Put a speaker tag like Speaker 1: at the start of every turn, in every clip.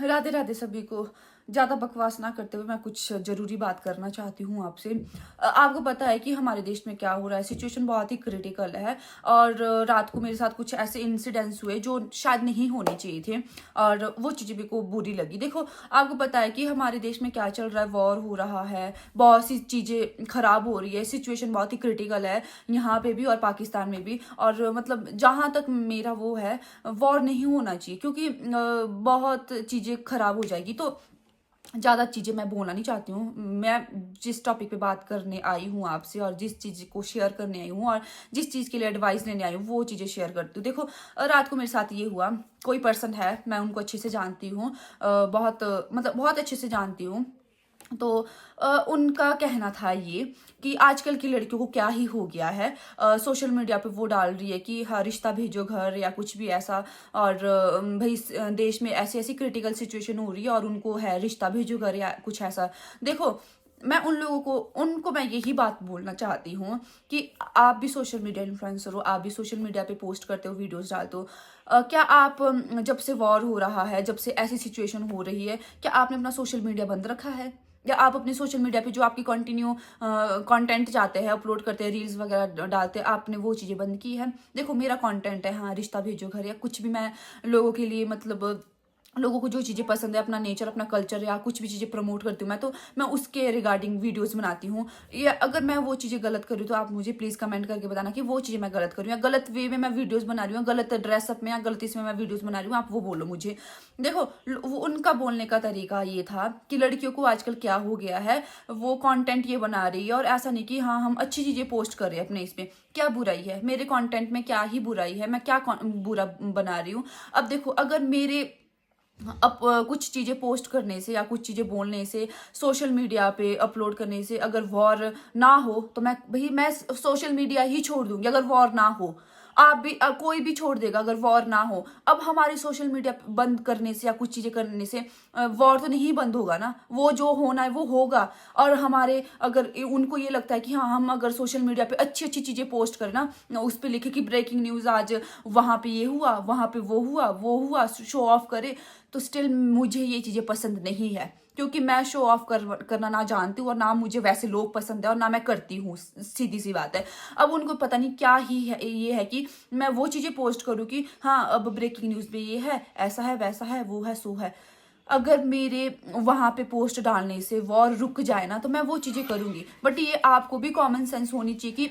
Speaker 1: राधे राधे सभी को। ज़्यादा बकवास ना करते हुए मैं कुछ ज़रूरी बात करना चाहती हूँ आपसे। आपको पता है कि हमारे देश में क्या हो रहा है, सिचुएशन बहुत ही क्रिटिकल है। और रात को मेरे साथ कुछ ऐसे इंसिडेंट्स हुए जो शायद नहीं होने चाहिए थे, और वो चीज़ें मेरे को बुरी लगी। देखो, आपको पता है कि हमारे देश में क्या चल रहा है, वॉर हो रहा है, बहुत सी चीज़ें खराब हो रही है, सिचुएशन बहुत ही क्रिटिकल है यहाँ पे भी और पाकिस्तान में भी। और मतलब जहाँ तक मेरा वो है, वॉर नहीं होना चाहिए, क्योंकि बहुत चीज़ें खराब हो जाएगी। तो ज़्यादा चीज़ें मैं बोलना नहीं चाहती हूँ। मैं जिस टॉपिक पे बात करने आई हूँ आपसे, और जिस चीज़ को शेयर करने आई हूँ, और जिस चीज़ के लिए एडवाइस लेने आई हूँ, वो चीज़ें शेयर करती हूँ। देखो, रात को मेरे साथ ये हुआ। कोई पर्सन है, मैं उनको अच्छे से जानती हूँ, बहुत मतलब बहुत अच्छे से जानती हूँ। तो उनका कहना था ये कि आजकल की लड़कियों को क्या ही हो गया है। सोशल मीडिया पे वो डाल रही है कि हाँ, रिश्ता भेजो घर या कुछ भी ऐसा। और भाई देश में ऐसी ऐसी क्रिटिकल सिचुएशन हो रही है और उनको है रिश्ता भेजो घर या कुछ ऐसा। देखो, मैं उन लोगों को उनको मैं यही बात बोलना चाहती हूँ कि आप भी सोशल मीडिया इन्फ्लुएंसर हो, आप भी सोशल मीडिया पे पोस्ट करते हो, वीडियोस डालते हो। क्या आप जब से वॉर हो रहा है, जब से ऐसी सिचुएशन हो रही है, क्या आपने अपना सोशल मीडिया बंद रखा है? या आप अपने सोशल मीडिया पे जो आपकी कंटिन्यू कंटेंट जाते हैं, अपलोड करते हैं, रील्स वगैरह डालते हैं, आपने वो चीज़ें बंद की है? देखो, मेरा कंटेंट है, हाँ, रिश्ता भेजो घर या कुछ भी, मैं लोगों के लिए मतलब लोगों को जो चीज़ें पसंद है, अपना नेचर, अपना कल्चर या कुछ भी चीज़ें प्रमोट करती हूँ मैं, तो मैं उसके रिगार्डिंग वीडियोस बनाती हूँ। या अगर मैं वो चीज़ें गलत करूँ तो आप मुझे प्लीज़ कमेंट करके बताना कि वो चीज़ें मैं गलत करूँ, या गलत वे में मैं वीडियोस बना रही हूँ, गलत ड्रेसअप में या गलत इसमें मैं वीडियोस बना रही हूँ, आप वो बोलो मुझे। देखो, वो उनका बोलने का तरीका ये था कि लड़कियों को आजकल क्या हो गया है, वो कंटेंट ये बना रही है, और ऐसा नहीं कि हाँ, हम अच्छी चीज़ें पोस्ट कर रहे हैं अपने इस पे। क्या बुराई है मेरे कंटेंट में? क्या ही बुराई है? मैं क्या बुरा बना रही हूँ? अब देखो, अगर मेरे अब कुछ चीज़ें पोस्ट करने से या कुछ चीज़ें बोलने से, सोशल मीडिया पे अपलोड करने से अगर वॉर ना हो, तो मैं सोशल मीडिया ही छोड़ दूंगी अगर वॉर ना हो। आप भी कोई भी छोड़ देगा अगर वॉर ना हो। अब हमारे सोशल मीडिया बंद करने से या कुछ चीज़ें करने से वॉर तो नहीं बंद होगा ना, वो जो होना है वो होगा। और हमारे अगर उनको ये लगता है कि हाँ, हम अगर सोशल मीडिया पे अच्छी अच्छी चीज़ें पोस्ट करें ना, उस पर लिखे कि ब्रेकिंग न्यूज़, आज वहाँ पे ये हुआ, वहाँ पे वो हुआ, शो ऑफ करे, तो स्टिल मुझे ये चीज़ें पसंद नहीं है, क्योंकि मैं शो ऑफ करना ना जानती हूँ, और ना मुझे वैसे लोग पसंद है, और ना मैं करती हूँ। सीधी सी बात है। अब उनको पता नहीं क्या ही है, ये है कि मैं वो चीज़ें पोस्ट करूँ कि हाँ, अब ब्रेकिंग न्यूज़ पे ये है, ऐसा है, वैसा है, वो है, सो है। अगर मेरे वहाँ पे पोस्ट डालने से वॉर रुक जाए ना, तो मैं वो चीज़ें करूँगी। बट ये आपको भी कॉमन सेंस होनी चाहिए कि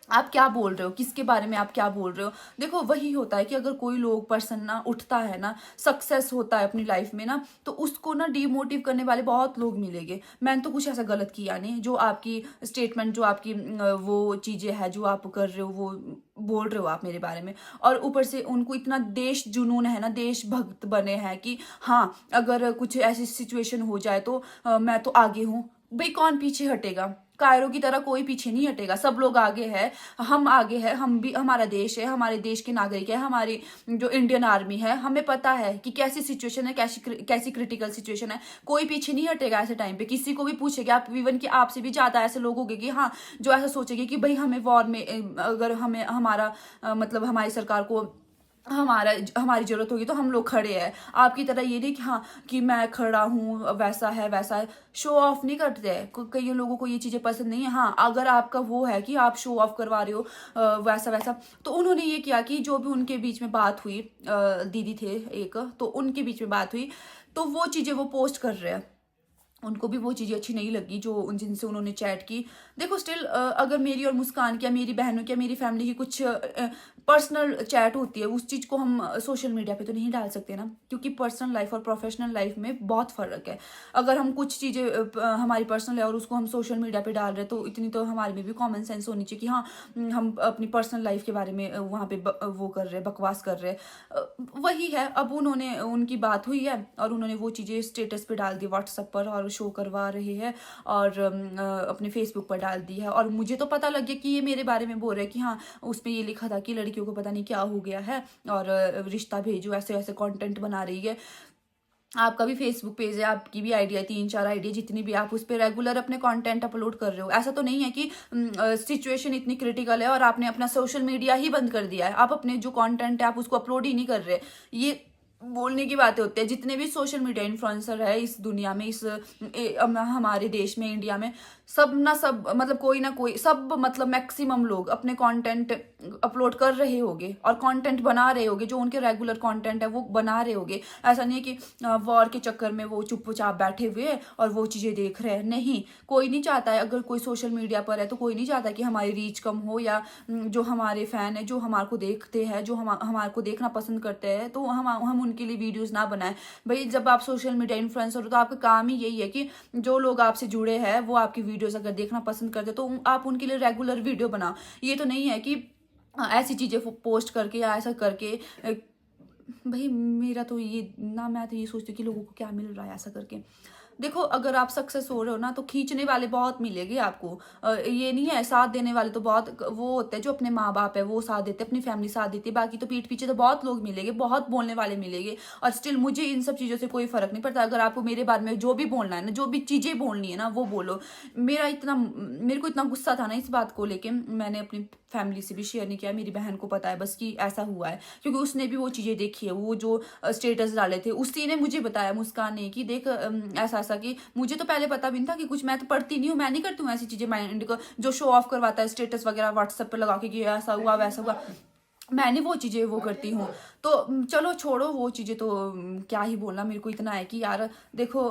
Speaker 1: आप क्या बोल रहे हो, किसके बारे में आप क्या बोल रहे हो। देखो, वही होता है कि अगर कोई लोग पर्सन ना उठता है ना, सक्सेस होता है अपनी लाइफ में ना, तो उसको ना डिमोटिव करने वाले बहुत लोग मिलेंगे। मैंने तो कुछ ऐसा गलत किया नहीं, जो आपकी स्टेटमेंट, जो आपकी वो चीज़ें हैं जो आप कर रहे हो, वो बोल रहे हो आप मेरे बारे में। और ऊपर से उनको इतना देश जुनून है ना, देशभक्त बने हैं कि हाँ, अगर कुछ ऐसी सिचुएशन हो जाए तो मैं तो आगे हूँ। भाई, कौन पीछे हटेगा? कायरों की तरह कोई पीछे नहीं हटेगा, सब लोग आगे हैं। हम आगे हैं, हम भी, हमारा देश है, हमारे देश के नागरिक है, हमारी जो इंडियन आर्मी है, हमें पता है कि कैसी सिचुएशन है, कैसी कैसी क्रिटिकल सिचुएशन है। कोई पीछे नहीं हटेगा ऐसे टाइम पे। किसी को भी पूछेगा आप, इवन कि आपसे भी ज्यादा ऐसे लोग होंगे कि हाँ, जो ऐसा सोचेंगे कि भाई हमें वॉर में अगर हमें हमारा मतलब हमारी सरकार को हमारी जरूरत होगी तो हम लोग खड़े हैं। आपकी तरह ये नहीं कि हाँ, कि मैं खड़ा हूँ, वैसा है वैसा है। शो ऑफ नहीं करते हैं, कई लोगों को ये चीजें पसंद नहीं है। हाँ, अगर आपका वो है कि आप शो ऑफ करवा रहे हो वैसा वैसा, तो उन्होंने ये किया कि जो भी उनके बीच में बात हुई, दीदी थे एक, तो उनके बीच में बात हुई, तो वो चीजें वो पोस्ट कर रहे हैं। उनको भी वो चीज़ें अच्छी नहीं लगी जो जिनसे उन्होंने चैट की। देखो, स्टिल अगर मेरी और मुस्कान की या मेरी बहनों की या मेरी फैमिली की कुछ पर्सनल चैट होती है, उस चीज़ को हम सोशल मीडिया पे तो नहीं डाल सकते ना, क्योंकि पर्सनल लाइफ और प्रोफेशनल लाइफ में बहुत फ़र्क है। अगर हम कुछ चीज़ें हमारी पर्सनल है और उसको हम सोशल मीडिया पे डाल रहे हैं, तो इतनी तो हमारे में भी कॉमन सेंस होनी चाहिए कि हाँ, हम अपनी पर्सनल लाइफ के बारे में वहाँ पे वो कर रहे हैं, बकवास कर रहे हैं। वही है, अब उन्होंने, उनकी बात हुई है और उन्होंने वो चीज़ें स्टेटस पे डाल दी व्हाट्सएप पर, और शो करवा रहे हैं, और अपने फेसबुक पर डाल दी है। और मुझे तो पता लग गया कि ये मेरे बारे में बोल रहे हैं कि हाँ, उस पर ये लिखा था कि लड़कियों को पता नहीं क्या हो गया है, और रिश्ता भेजो, ऐसे ऐसे कंटेंट बना रही है। आपका भी फेसबुक पेज है, आपकी भी आईडी है, 3-4 आईडी, जितनी भी, आप उस पर रेगुलर अपने कंटेंट अपलोड कर रहे हो। ऐसा तो नहीं है कि सिचुएशन इतनी क्रिटिकल है और आपने अपना सोशल मीडिया ही बंद कर दिया है, आप अपने जो कंटेंट है आप उसको अपलोड ही नहीं कर रहे। ये बोलने की बातें होती है। जितने भी सोशल मीडिया इन्फ्लुएंसर है इस दुनिया में, हमारे देश में, इंडिया में, सब ना सब मतलब कोई ना कोई, सब मतलब मैक्सिमम लोग अपने कंटेंट अपलोड कर रहे होंगे और कंटेंट बना रहे होंगे। जो उनके रेगुलर कंटेंट है वो बना रहे होंगे। ऐसा नहीं है कि वॉर के चक्कर में वो चुपचाप बैठे हुए हैं और वो चीज़ें देख रहे हैं। नहीं, कोई नहीं चाहता है, अगर कोई सोशल मीडिया पर है तो कोई नहीं चाहता कि हमारी रीच कम हो, या जो हमारे फैन है, जो हमारे को देखते हैं, जो हमारे को देखना पसंद करते हैं, तो हम उनके लिए वीडियोस ना बनाएं। भाई जब आप सोशल मीडिया इन्फ्लुएंसर हो तो आपका काम ही यही है कि जो लोग आपसे जुड़े हैं वो आपकी वीडियोस अगर देखना पसंद करते हैं तो आप उनके लिए रेगुलर वीडियो बनाओ। ये तो नहीं है कि ऐसी चीज़ें पोस्ट करके या ऐसा करके भाई मेरा तो ये ना, मैं तो ये सोचती हूँ कि लोगों को क्या मिल रहा है ऐसा करके। देखो, अगर आप सक्सेस हो रहे हो ना तो खींचने वाले बहुत मिलेंगे आपको। ये नहीं है, साथ देने वाले तो बहुत वो होते हैं, जो अपने माँ बाप है वो साथ देते हैं, अपनी फैमिली साथ देती है। बाकी तो पीठ पीछे तो बहुत लोग मिलेंगे, बहुत बोलने वाले मिलेंगे। और स्टिल मुझे इन सब चीज़ों से कोई फर्क नहीं पड़ता। अगर आपको मेरे बारे में जो भी बोलना है ना, जो भी चीज़ें बोलनी है ना, वो बोलो। मेरे को इतना गुस्सा था ना इस बात को लेके, मैंने अपनी फैमिली से भी शेयर नहीं किया। मेरी बहन को पता है बस कि ऐसा हुआ है, क्योंकि उसने भी वो चीज़ें देखी है। वो जो स्टेटस डाले थे उसी ने मुझे बताया, मुस्कान ने, कि देख ऐसा ऐसा। कि मुझे तो पहले पता भी नहीं था कि कुछ, मैं तो पढ़ती नहीं हूँ, मैं नहीं करती हूँ ऐसी चीज़ें। माइंड को जो शो ऑफ करवाता है स्टेटस वगैरह व्हाट्सएप पर लगा के कि ऐसा हुआ वैसा हुआ, मैंने वो चीज़ें वो करती हूँ। तो चलो छोड़ो वो चीज़ें, तो क्या ही बोलना। मेरे को इतना है कि यार देखो,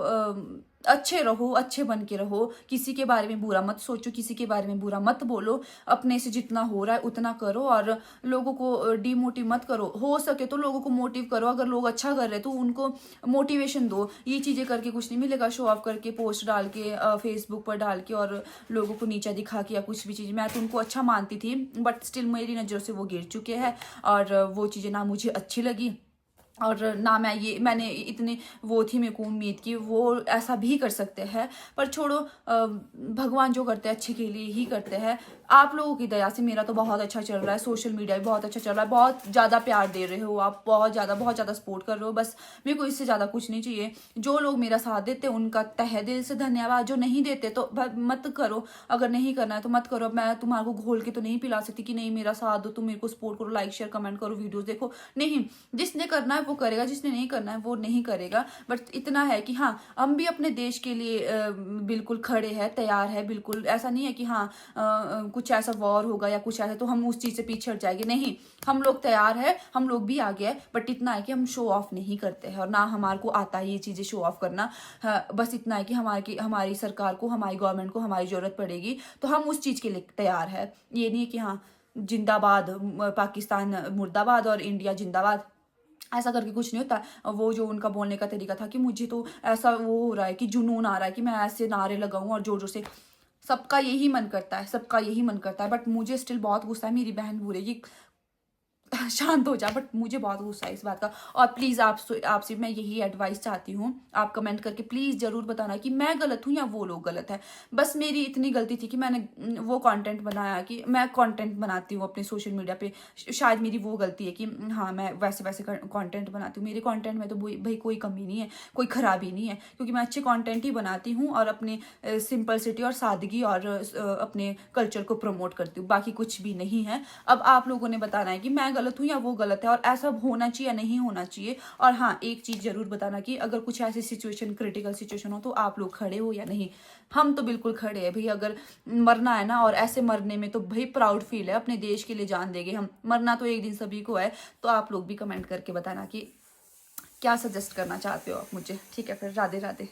Speaker 1: अच्छे रहो, अच्छे बन के रहो, किसी के बारे में बुरा मत सोचो, किसी के बारे में बुरा मत बोलो। अपने से जितना हो रहा है उतना करो और लोगों को डिमोटिव मत करो। हो सके तो लोगों को मोटिव करो। अगर लोग अच्छा कर रहे हैं तो उनको मोटिवेशन दो। ये चीज़ें करके कुछ नहीं मिलेगा, शो ऑफ करके, पोस्ट डाल के, फेसबुक पर डाल के और लोगों को नीचा दिखा के या कुछ भी चीज़। मैं तो उनको अच्छा मानती थी, बट स्टिल मेरी नज़रों से वो गिर चुके हैं और वो चीज़ें ना मुझे अच्छी लगी और ना मैंने इतनी वो थी, मेरे को उम्मीद की वो ऐसा भी कर सकते हैं। पर छोड़ो, भगवान जो करते हैं अच्छे के लिए ही करते हैं। आप लोगों की दया से मेरा तो बहुत अच्छा चल रहा है, सोशल मीडिया भी बहुत अच्छा चल रहा है। बहुत ज़्यादा प्यार दे रहे हो आप, बहुत ज़्यादा सपोर्ट कर रहे हो। बस मेरे को इससे ज़्यादा कुछ नहीं चाहिए। जो लोग मेरा साथ देते हैं उनका तहे दिल से धन्यवाद। जो नहीं देते तो मत करो, अगर नहीं करना है तो मत करो। मैं तुम्हारे को घोल के तो नहीं पिला सकती कि नहीं मेरा साथ दो, तुम मेरे को सपोर्ट करो, लाइक शेयर कमेंट करो, वीडियोज़ देखो। नहीं, जिसने करना है वो करेगा, जिसने नहीं करना है वो नहीं करेगा। बट इतना है कि हाँ, हम भी अपने देश के लिए बिल्कुल खड़े हैं, तैयार है। बिल्कुल ऐसा नहीं है कि हाँ कुछ ऐसा वॉर होगा या कुछ ऐसा तो हम उस चीज़ से पीछे हट जाएंगे। नहीं, हम लोग तैयार है, हम लोग भी आगे है। बट इतना है कि हम शो ऑफ नहीं करते हैं और ना हमारे को आता है ये चीज़ें शो ऑफ करना। बस इतना है कि हमारी सरकार को, हमारी गवर्नमेंट को हमारी ज़रूरत पड़ेगी तो हम उस चीज़ के लिए तैयार है। ये नहीं है कि हाँ जिंदाबाद पाकिस्तान मुर्दाबाद और इंडिया जिंदाबाद, ऐसा करके कुछ नहीं होता। वो जो उनका बोलने का तरीका था कि मुझे तो ऐसा वो हो रहा है कि जुनून आ रहा है कि मैं ऐसे नारे लगाऊं और जोर जोर से। सबका यही मन करता है, सबका यही मन करता है। बट मुझे स्टिल बहुत गुस्सा है। मेरी बहन बोलेगी शांत हो जा, बट मुझे बहुत गुस्सा है इस बात का। और प्लीज़ आपसे मैं यही एडवाइस चाहती हूँ, आप कमेंट करके प्लीज़ ज़रूर बताना कि मैं गलत हूँ या वो लोग गलत है। बस मेरी इतनी गलती थी कि मैंने वो कंटेंट बनाया, कि मैं कंटेंट बनाती हूँ अपने सोशल मीडिया पे। शायद मेरी वो गलती है कि हाँ मैं वैसे वैसे कंटेंट बनाती हूँ। मेरे कंटेंट में तो भाई कोई कमी नहीं है, कोई ख़राबी नहीं है, क्योंकि मैं अच्छे कंटेंट ही बनाती हूँ और अपने सिंपलिसिटी और सादगी और अपने कल्चर को प्रमोट करती हूँ। बाकी कुछ भी नहीं है। अब आप लोगों ने बताना है कि मैं गलत हूँ या वो गलत है और ऐसा होना चाहिए या नहीं होना चाहिए। और हाँ, एक चीज़ जरूर बताना कि अगर कुछ ऐसी सिचुएशन, क्रिटिकल सिचुएशन हो तो आप लोग खड़े हो या नहीं। हम तो बिल्कुल खड़े हैं भाई। अगर मरना है ना, और ऐसे मरने में तो भाई प्राउड फील है, अपने देश के लिए जान देंगे हम। मरना तो एक दिन सभी को है। तो आप लोग भी कमेंट करके बताना कि क्या सजेस्ट करना चाहते हो आप मुझे। ठीक है, फिर राधे राधे।